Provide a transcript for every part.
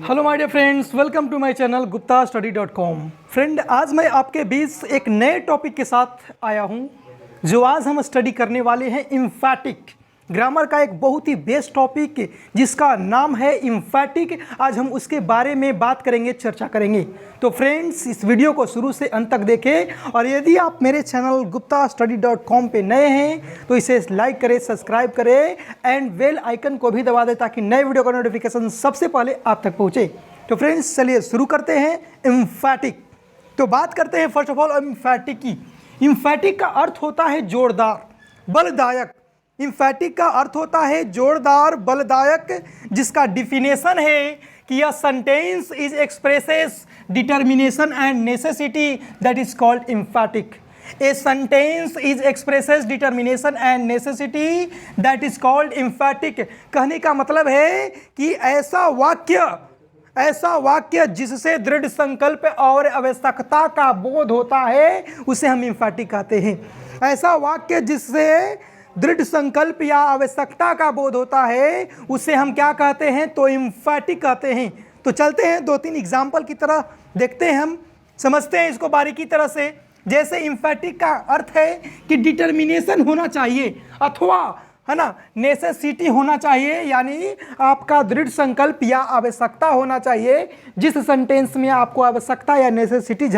Hello my dear friends, welcome to my channel guptastudy.com। Friend, आज मैं आपके बीच एक नए टॉपिक के साथ आया हूं। जो आज हम स्टडी करने वाले हैं एम्फैटिक ग्रामर का एक बहुत ही बेस्ट टॉपिक जिसका नाम है एम्फैटिक। आज हम उसके बारे में बात करेंगे, चर्चा करेंगे। तो फ्रेंड्स, इस वीडियो को शुरू से अंत तक देखें और यदि आप मेरे चैनल guptastudy.com पे नए हैं तो इसे लाइक करें, सब्सक्राइब करें एंड बेल आइकन को भी दबा दें ताकि नए वीडियो का नोटिफिकेशन सबसे पहले आप तक पहुंचे। तो फ्रेंड्स, चलिए शुरू करते हैं एम्फैटिक। तो बात करते हैं फर्स्ट ऑफ ऑल एम्फैटिक की। एम्फैटिक का अर्थ होता है जोरदार, बलदायक। एम्फैटिक का अर्थ होता है जोरदार, बलदायक, जिसका डिफिनेशन है कि यह sentence is expresses determination and necessity, that is called एम्फैटिक। A sentence is expresses determination and necessity, that is called एम्फैटिक। कहने का मतलब है कि ऐसा वाक्य जिससे दृढ़ संकल्प और आवश्यकता का बोध होता है उसे हम एम्फैटिक कहते हैं। ऐसा वाक्य जिससे दृढ़ संकल्प या आवश्यकता का बोध होता है उसे हम क्या कहते हैं? तो एम्फैटिक कहते हैं। तो चलते हैं दो तीन एग्जाम्पल की तरह देखते हैं, हम समझते हैं इसको बारीकी तरह से। जैसे एम्फैटिक का अर्थ है कि डिटर्मिनेशन होना चाहिए अथवा है ना नेसेसिटी होना चाहिए, यानी आपका दृढ़ संकल्प या आवश्यकता होना चाहिए। जिस सेंटेंस में आपको आवश्यकता या नेसेसिटी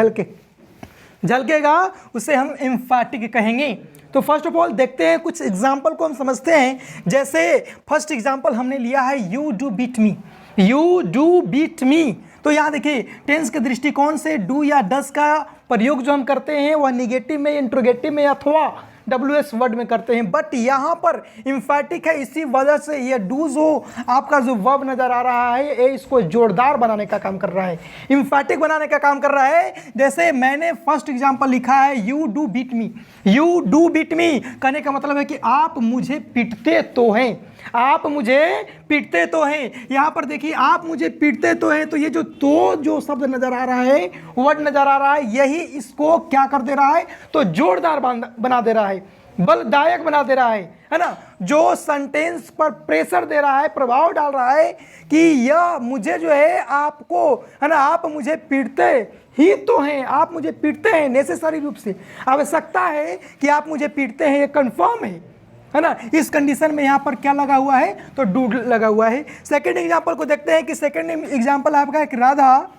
झलकेगा उसे हम एम्फैटिक कहेंगे। तो फर्स्ट ऑफ ऑल देखते हैं कुछ एग्जाम्पल को, हम समझते हैं। जैसे फर्स्ट एग्जाम्पल हमने लिया है you do beat me, you do beat me. तो यहाँ देखिए टेंस के दृष्टिकोण से डू या डस का प्रयोग जो हम करते हैं वह निगेटिव में, इंट्रोगेटिव में अथवा WS वर्ड में करते हैं, बट यहाँ पर एम्फैटिक है। इसी वजह से ये डू जो आपका जो वर्ब नजर आ रहा है ये इसको जोरदार बनाने का काम कर रहा है, एम्फैटिक बनाने का काम कर रहा है। जैसे मैंने फर्स्ट एग्जांपल लिखा है you do beat me. You do beat me कहने का मतलब है कि आप मुझे पीटते तो हैं, आप मुझे पीटते तो हैं। यहाँ पर देखिए आप मुझे पीटते तो हैं, तो ये जो शब्द नजर आ रहा है, वर्ड नजर आ रहा है, यही इसको क्या कर दे रहा है? तो जोरदार बना दे रहा है, बलदायक बना दे रहा है ना। जो सेंटेंस पर प्रेशर दे रहा है, प्रभाव डाल रहा है कि यह मुझे जो है आपको है ना, आप मुझे पीटते ही तो हैं, आप मुझे पीटते हैं, नेसेसरी रूप से आवश्यकता है कि आप मुझे पीटते हैं, ये कंफर्म है ना। इस कंडीशन में यहाँ पर क्या लगा हुआ है? तो डू लगा हुआ है। सेकंड एग्जांपल को देखते हैं कि सेकंड एग्जांपल आपका एक Radha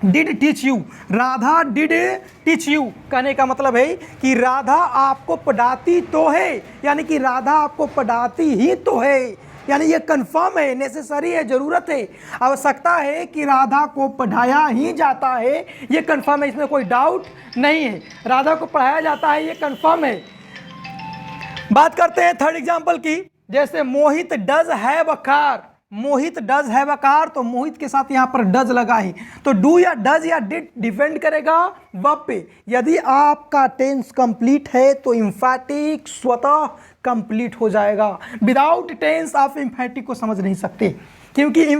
did teach you. Radha did teach you कहने का मतलब है कि राधा आपको पढ़ाती तो है, यानी कि राधा आपको पढ़ाती ही तो है, यानी ये कंफर्म है, नेसेसरी है, जरूरत है, आवश्यकता है कि राधा को पढ़ाया ही जाता है, ये कंफर्म है, इसमें कोई डाउट नहीं है। राधा को पढ़ाया जाता है, ये कंफर्म है। बात करते हैं थर्ड एग्जांपल की। जैसे Mohit does have a car, Mohit does have a car, तो मोहित के साथ यहाँ पर डज लगा है, तो डू या डज या डिड डिपेंड करेगा वर्ब पे। यदि आपका टेंस कंप्लीट है तो एम्फैटिक स्वतः कंप्लीट हो जाएगा। विदाउट टेंस आप एम्फैटिक को समझ नहीं सकते, क्योंकि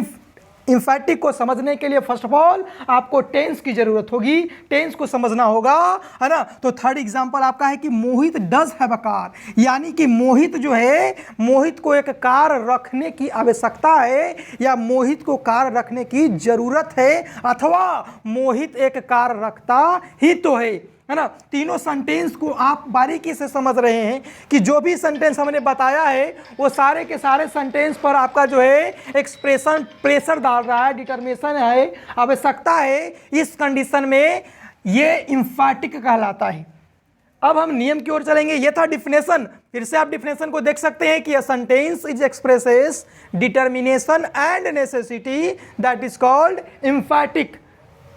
एम्फैटिक को समझने के लिए फर्स्ट ऑफ ऑल आपको टेंस की जरूरत होगी, टेंस को समझना होगा, है ना। तो थर्ड एग्जांपल आपका है कि मोहित डज हैव अ कार, यानी कि मोहित जो है, मोहित को एक कार रखने की आवश्यकता है या मोहित को कार रखने की जरूरत है, अथवा मोहित एक कार रखता ही तो है ना। तीनों सेंटेंस को आप बारीकी से समझ रहे हैं कि जो भी सेंटेंस हमने बताया है वो सारे के सारे सेंटेंस पर आपका जो है एक्सप्रेशन प्रेशर डाल रहा है, डिटर्मिनेशन है, आवश्यकता है। इस कंडीशन में ये एम्फैटिक कहलाता है। अब हम नियम की ओर चलेंगे। ये था डिफिनेशन, फिर से आप डिफिनेशन को देख सकते हैं कि sentence is expresses determination and necessity, that is called एम्फैटिक।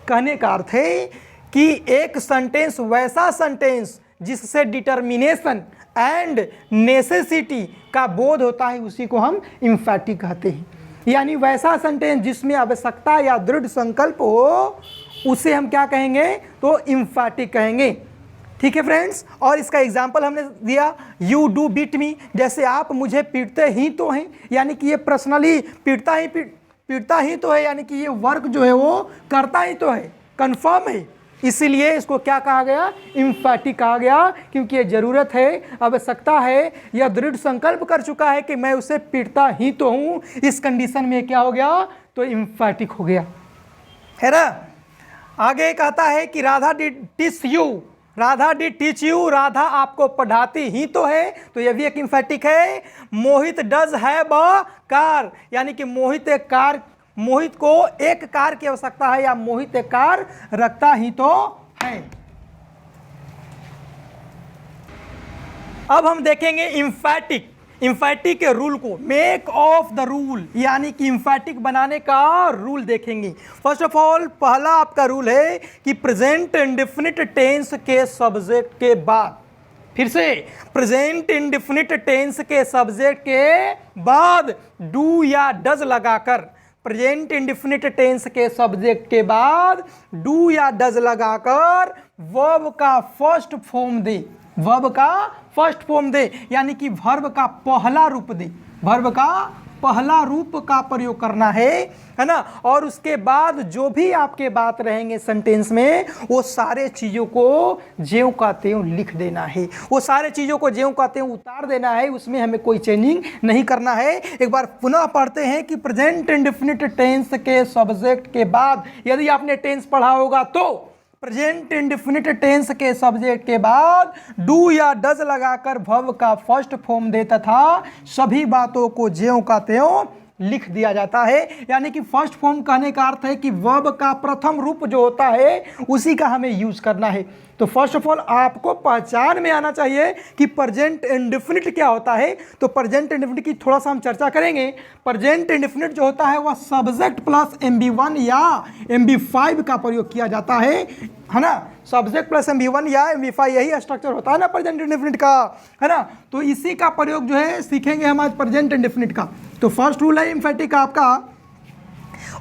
कहने का अर्थ है कि एक सेंटेंस वैसा सेंटेंस जिससे डिटर्मिनेशन एंड नेसेसिटी का बोध होता है उसी को हम एम्फैटिक कहते हैं। यानी वैसा सेंटेंस जिसमें आवश्यकता या दृढ़ संकल्प हो उसे हम क्या कहेंगे? तो एम्फैटिक कहेंगे। ठीक है फ्रेंड्स, और इसका एग्जाम्पल हमने दिया यू डू बीट मी। जैसे आप मुझे पीटते ही तो हैं, यानी कि ये पर्सनली पीटता ही तो है, यानी कि ये वर्क जो है वो करता ही तो है, कंफर्म है, इसीलिए इसको क्या कहा गया, इम्फैटिक कहा गया, क्योंकि ये जरूरत है, आवश्यकता है, यह दृढ़ संकल्प कर चुका है कि मैं उसे पीटता ही तो हूं। इस कंडीशन में क्या हो गया, तो इम्फैटिक हो गया, है ना। आगे कहता है कि Radha did teach you, Radha did teach you, Radha आपको पढ़ाती ही तो है, तो यह भी एक इम्फैटिक है। मोहित डज हैव अ कार, यानी कि मोहित एक कार, मोहित को एक कार की आवश्यकता है, या मोहित एक कार रखता ही तो है। अब हम देखेंगे इम्फैटिक, इम्फैटिक के रूल को, मेक ऑफ द रूल, यानी कि इम्फैटिक बनाने का रूल देखेंगे। फर्स्ट ऑफ ऑल पहला आपका रूल है कि प्रेजेंट इंडेफिनिट टेंस के सब्जेक्ट के बाद, फिर से प्रेजेंट इंडेफिनिट टेंस के सब्जेक्ट के बाद डू या डज लगाकर, प्रेजेंट इंडेफिनिट टेंस के सब्जेक्ट के बाद डू या डज लगाकर वर्ब का फर्स्ट फॉर्म दे, वर्ब का फर्स्ट फॉर्म दे, यानी कि वर्ब का पहला रूप दे, वर्ब का पहला रूप का प्रयोग करना है ना। और उसके बाद जो भी आपके बात रहेंगे सेंटेंस में, वो सारे चीज़ों को ज्यों का त्यों लिख देना है, वो सारे चीज़ों को ज्यों का त्यों उतार देना है, उसमें हमें कोई चेंजिंग नहीं करना है। एक बार पुनः पढ़ते हैं कि प्रेजेंट इंडेफिनिट टेंस के सब्जेक्ट के बाद, यदि आपने टेंस पढ़ा होगा तो प्रेजेंट इंडेफिनिट टेंस के सब्जेक्ट के बाद डू या डज लगाकर वर्ब का फर्स्ट फॉर्म दे तथा सभी बातों को ज्यों का त्यों लिख दिया जाता है। यानी कि फर्स्ट फॉर्म कहने का अर्थ है कि वर्ब का प्रथम रूप जो होता है उसी का हमें यूज करना है। तो फर्स्ट ऑफ ऑल आपको पहचान में आना चाहिए कि प्रेजेंट इंडेफिनिट क्या होता है। तो प्रेजेंट इंडेफिनिट की थोड़ा सा हम चर्चा करेंगे। प्रेजेंट इंडेफिनिट जो होता है वह सब्जेक्ट प्लस MB1 या MB5 का प्रयोग किया जाता है ना। सब्जेक्ट प्लस MB1 या MB5 यही स्ट्रक्चर होता है ना प्रेजेंट इंडेफिनिट का, है ना। तो इसी का प्रयोग जो है सीखेंगे हम आज प्रेजेंट इंडेफिनिट का। तो फर्स्ट रूल है एम्फेटिक का आपका,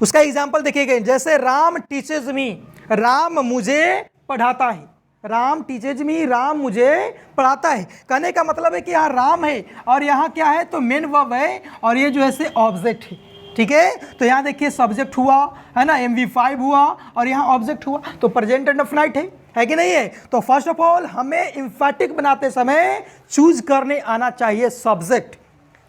उसका एग्जाम्पल देखिएगा। जैसे राम टीचेज मी, राम मुझे पढ़ाता है, राम टीचेज मी, राम मुझे पढ़ाता है। कहने का मतलब है कि यहाँ राम है और यहाँ क्या है, तो मेन वर्ब है और ये जो है से ऑब्जेक्ट है, ठीक है। तो यहाँ देखिए सब्जेक्ट हुआ है ना, MB5 हुआ और यहाँ ऑब्जेक्ट हुआ, तो प्रेजेंट इंडेफिनिट है कि नहीं है। तो फर्स्ट ऑफ ऑल हमें एम्फेटिक बनाते समय चूज करने आना चाहिए सब्जेक्ट।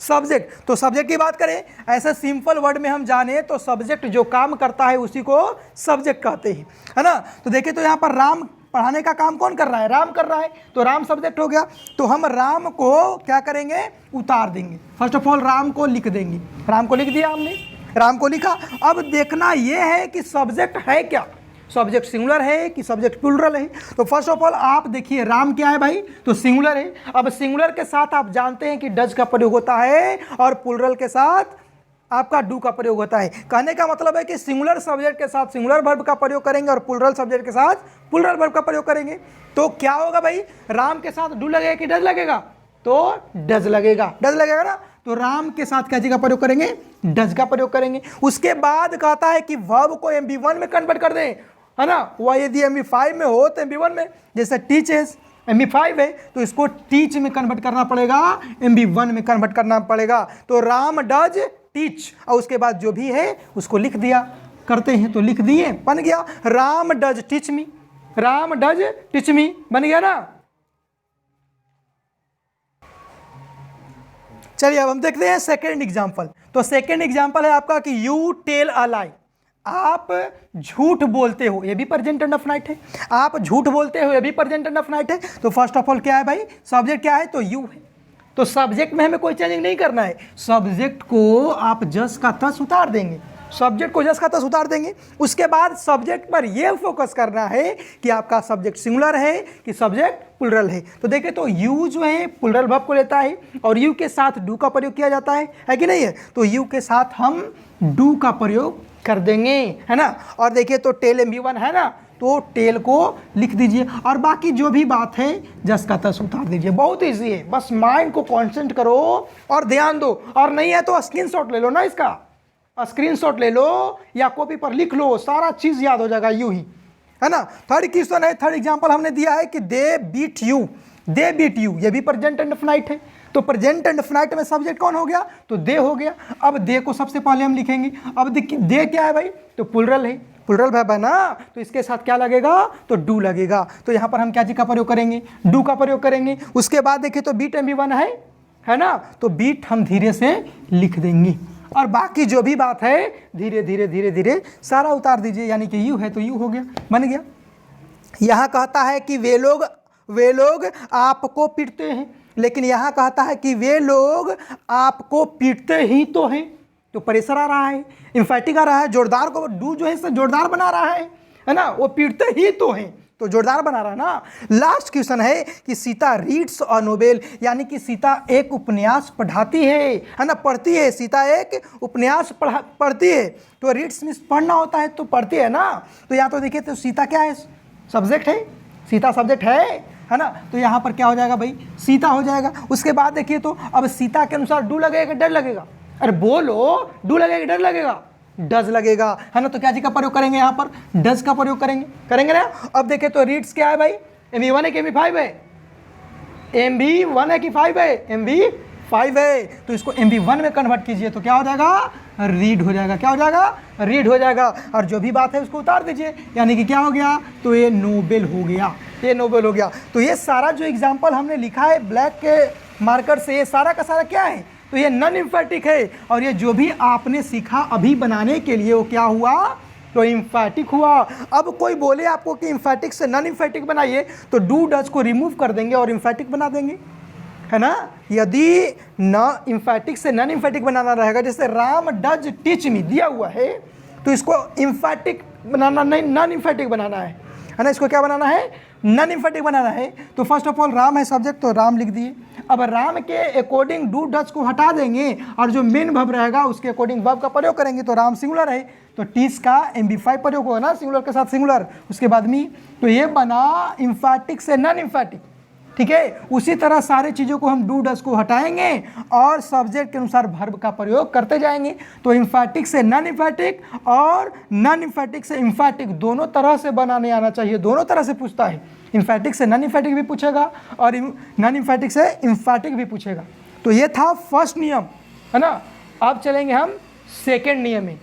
सब्जेक्ट, तो सब्जेक्ट की बात करें ऐसे सिंपल वर्ड में हम जाने तो सब्जेक्ट जो काम करता है उसी को सब्जेक्ट कहते हैं, है ना। तो देखिए तो यहाँ पर राम पढ़ाने का काम कौन कर रहा है, राम कर रहा है, तो राम सब्जेक्ट हो गया। तो हम राम को क्या करेंगे, उतार देंगे। फर्स्ट ऑफ ऑल राम को लिख देंगे, राम को लिख दिया हमने, राम को लिखा। अब देखना यह है कि सब्जेक्ट है क्या, सब्जेक्ट सिंगुलर है कि सब्जेक्ट प्लूरल है। तो फर्स्ट ऑफ ऑल आप देखिए राम क्या है भाई, तो सिंगुलर है। अब सिंगुलर के साथ आप जानते हैं कि डज का प्रयोग होता है और प्लूरल के साथ आपका डू का प्रयोग होता है। कहने का मतलब है कि सिंगुलर सब्जेक्ट के साथ सिंगुलर वर्ब का प्रयोग करेंगे और प्लूरल सब्जेक्ट के साथ प्लूरल वर्ब का प्रयोग करेंगे। तो क्या होगा भाई, राम के साथ डू लगेगा कि डज लगेगा, तो डज लगेगा, डज लगेगा ना। तो राम के साथ क्या चीज का प्रयोग करेंगे, डज का प्रयोग करेंगे। उसके बाद कहता है कि वर्ब को MB1 में कन्वर्ट कर दें, है ना। वह यदि MB5 में हो तो MB1 में, जैसे टीचेस MB5 है तो इसको टीच में कन्वर्ट करना पड़ेगा, MB1 में कन्वर्ट करना पड़ेगा। तो राम डज टीच और उसके बाद जो भी है उसको लिख दिया करते हैं, तो लिख दिए, बन गया Ram does teach me, Ram does teach me, बन गया ना। चलिए अब हम देखते हैं सेकेंड एग्जाम्पल। तो सेकेंड एग्जाम्पल है आपका कि यू टेल अ लाई, आप झूठ बोलते हो, ये भी प्रेजेंट इंडेफिनिट है। आप झूठ बोलते हो, ये भी प्रेजेंट इंडेफिनिट है। तो फर्स्ट ऑफ ऑल क्या है भाई, सब्जेक्ट क्या है, तो यू है। तो सब्जेक्ट में हमें कोई चेंजिंग नहीं करना है, सब्जेक्ट को आप जस का तस उतार देंगे, सब्जेक्ट को जस का तस उतार देंगे। उसके बाद सब्जेक्ट पर यह फोकस करना है कि आपका सब्जेक्ट सिंगुलर है कि सब्जेक्ट प्लूरल है। तो देखिए तो यू जो है प्लूरल वर्ब को लेता है और यू के साथ डू का प्रयोग किया जाता है कि नहीं है। तो यू के साथ हम डू का प्रयोग कर देंगे, है ना। और देखिए तो टेल MB1 है ना, तो टेल को लिख दीजिए और बाकी जो भी बात है जस का तस उतार दीजिए। बहुत इजी है, बस माइंड को कॉन्सेंट्रेट करो और ध्यान दो। और नहीं है तो स्क्रीनशॉट ले लो ना, इसका स्क्रीनशॉट ले लो या कॉपी पर लिख लो, सारा चीज याद हो जाएगा यूं ही, है ना। थर्ड क्वेश्चन है, थर्ड एग्जांपल हमने दिया है कि they beat you, they beat you, ये भी प्रेजेंट इंडेफिनिट है। तो प्रेजेंट इंडेफिनिट में सब्जेक्ट कौन हो गया, तो दे हो गया। अब दे को सबसे पहले हम लिखेंगे। अब देखिए दे क्या है भाई, तो प्लूरल है, प्लूरल वर्ब है ना, तो इसके साथ क्या लगेगा, तो डू लगेगा। तो यहाँ पर हम क्या चीज का प्रयोग करेंगे, डू का प्रयोग करेंगे। उसके बाद देखिए तो बीट MB1 है ना, तो बीट हम धीरे से लिख देंगे और बाकी जो भी बात है धीरे धीरे धीरे धीरे सारा उतार दीजिए, यानी कि यू है तो यू हो गया, बन गया। यहाँ कहता है कि वे लोग आपको पीटते हैं, लेकिन यहाँ कहता है कि वे लोग आपको पीटते ही तो हैं, तो प्रेशर आ रहा है, इम्फेटिक आ रहा है, जोरदार को डू जो है इससे जोरदार बना रहा है ना, वो पीटते ही तो हैं तो जोरदार बना रहा है ना। लास्ट क्वेश्चन है कि सीता रीड्स अ नोवेल, यानी कि सीता एक उपन्यास पढ़ाती है ना, पढ़ती है, सीता एक उपन्यास पढ़ती है। तो रीड्स मीन्स पढ़ना होता है, तो पढ़ती है ना। तो यहाँ तो देखिए तो सीता क्या है, सब्जेक्ट है, सीता सब्जेक्ट है ना, तो यहाँ पर क्या हो जाएगा भाई, सीता हो जाएगा। उसके बाद देखिए तो अब सीता के अनुसार डू लगेगा डर लगेगा, अरे बोलो, डू लगेगा डर लगेगा, डज लगेगा, है ना। तो क्या जी का प्रयोग करेंगे, यहाँ पर डज का प्रयोग करेंगे ना। अब देखें तो रीड्स क्या है भाई, MB1 है कि MB5 है, MB1 है कि 5 है, MB5 है, तो इसको MB1 में कन्वर्ट कीजिए तो क्या हो जाएगा, रीड हो जाएगा। क्या हो जाएगा, रीड हो जाएगा। और जो भी बात है उसको उतार दीजिए, यानी कि क्या हो गया, तो ये नोबेल हो गया, ये नोबेल हो गया। तो ये सारा जो एग्जाम्पल हमने लिखा है ब्लैक के मार्कर से, ये सारा का सारा क्या है, तो ये नॉन इम्फेटिक है। और ये जो भी आपने सीखा अभी बनाने के लिए वो क्या हुआ, तो इम्फेटिक हुआ। अब कोई बोले आपको कि इम्फेटिक से नॉन इम्फेटिक बनाइए, तो डू डज को रिमूव कर देंगे और इम्फेटिक बना देंगे, है ना। यदि न इम्फेटिक से नॉन इम्फेटिक बनाना रहेगा, जैसे राम डज टीच मी दिया हुआ है, तो इसको इम्फेटिक बनाना नहीं, नॉन इम्फेटिक बनाना है ना। इसको क्या बनाना है, नॉन इम्फेटिक बनाना है। तो फर्स्ट ऑफ ऑल राम है सब्जेक्ट, तो राम लिख दिए। अब राम के अकॉर्डिंग डू डज को हटा देंगे और जो मेन वर्ब रहेगा उसके अकॉर्डिंग वर्ब का प्रयोग करेंगे। तो राम सिंगुलर है, तो टीच का MB5 प्रयोग होगा ना, सिंगुलर के साथ सिंगुलर, उसके बाद मी। तो ये बना इम्फेटिक से नॉन इम्फेटिक, ठीक है। उसी तरह सारे चीज़ों को हम डू डज को हटाएंगे और सब्जेक्ट के अनुसार वर्ब का प्रयोग करते जाएंगे। तो इम्फेटिक से नॉन इम्फेटिक और नॉन इम्फेटिक से इम्फेटिक दोनों तरह से बनाने आना चाहिए, दोनों तरह से पूछता है। इम्फेटिक से नॉन इम्फेटिक भी पूछेगा और नॉन इम्फेटिक से इम्फेटिक भी पूछेगा। तो ये था फर्स्ट नियम, है ना। अब चलेंगे हम सेकेंड नियम में।